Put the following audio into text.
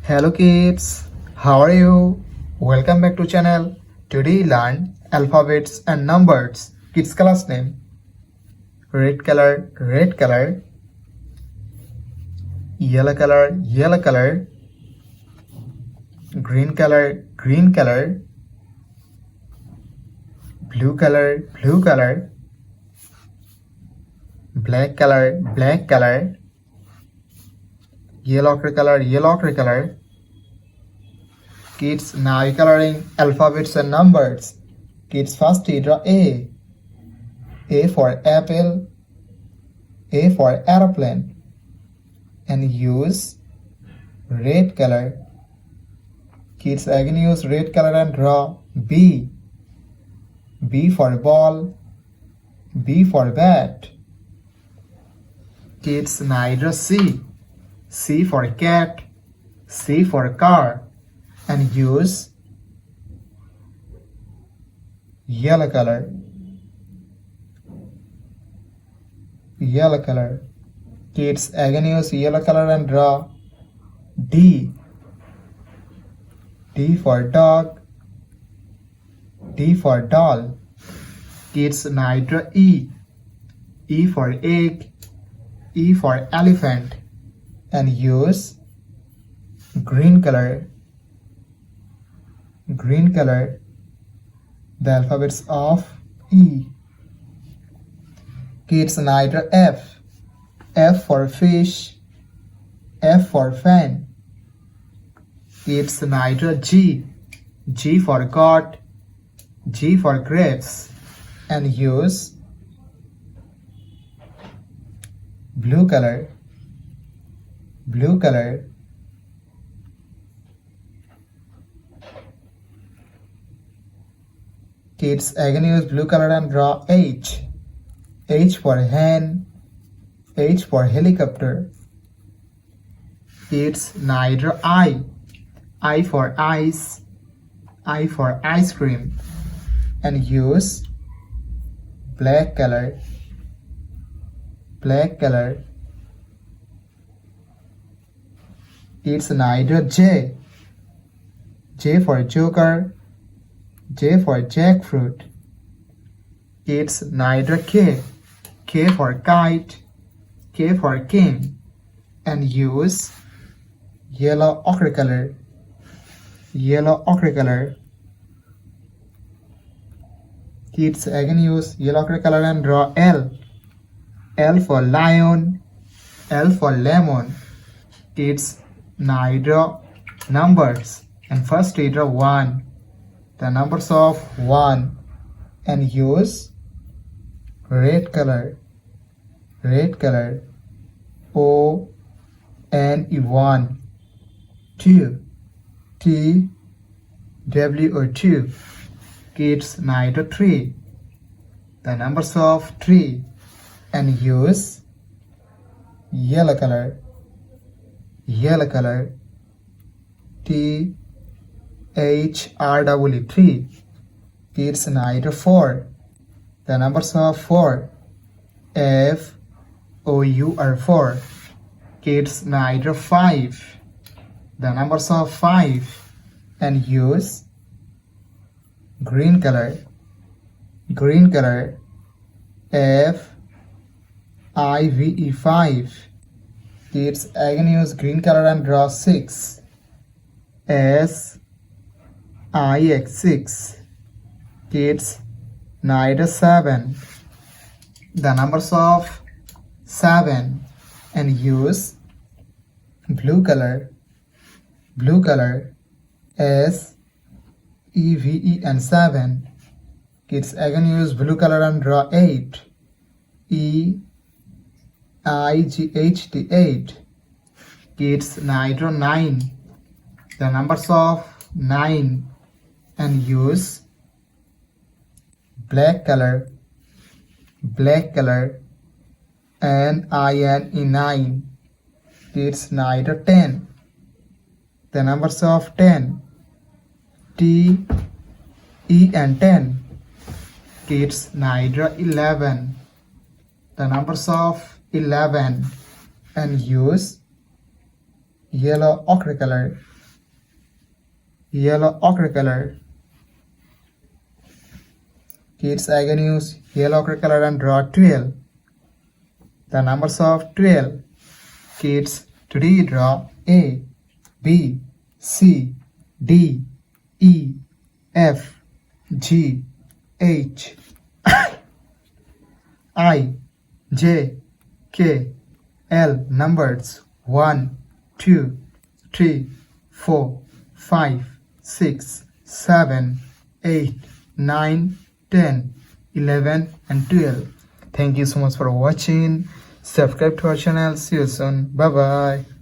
Hello kids, how are you? Welcome back to channel. Today learn alphabets and numbers. Kids class name. Red color, yellow color, green color, blue color, black color, yellow color. Kids, now you coloring alphabets and numbers. Kids, first you draw A. A for apple, A for aeroplane, and use red color. Kids, again use red color and draw B. B for ball, B for bat. Kids, now you draw C. C for cat, C for car, and use yellow color. Kids, again use yellow color and draw D. D for dog, D for doll. Kids, now draw E. E for egg, E for elephant, and use green color. The alphabets of E. Kids, now draw F. F for fish, F for fan. Kids, now draw G. G for goat, G for grapes, and use blue color. Kids, again use blue color and draw H. H for hen, H for helicopter. Kids, now draw I. I for ice, I for ice cream, and use black color. Kids, now draw J. J for joker, J for jackfruit. Kids, now draw K. K for kite, K for king, and use yellow ochre color. Kids, again use yellow ochre color and draw L. L for lion, L for lemon. Kids, now draw numbers, and first we draw 1. The numbers of 1, and use red color. O N E 1. 2. T W O 2. Kids, now draw 3. The numbers of 3, and use yellow color. T H R W 3. Kids, now draw 4. The numbers of 4. F O U R 4. Kids, now draw 5. The numbers of 5, and use green color. F I V E 5. Kids, again use green color and draw 6. S I X 6. Kids, now draw 7. The numbers of 7, and use blue color. S E V E and 7. Kids, again use blue color and draw 8. E I G H T 8. Kids, now draw 9. The numbers of 9, and use black color. N I N E 9. Kids, now draw 10. The numbers of 10. T E and 10. Kids, now draw 11. The numbers of 11, and use yellow ochre color. yellow ochre color. Kids again use yellow ochre color and draw 12. The numbers of 12. Kids today draw A, B, C, D, E, F, G, H, I, J, K, L numbers 1, 2, 3, 4, 5, 6, 7, 8, 9, 10, 11 and 12. Thank you so much for watching. Subscribe to our channel. See you soon. Bye bye.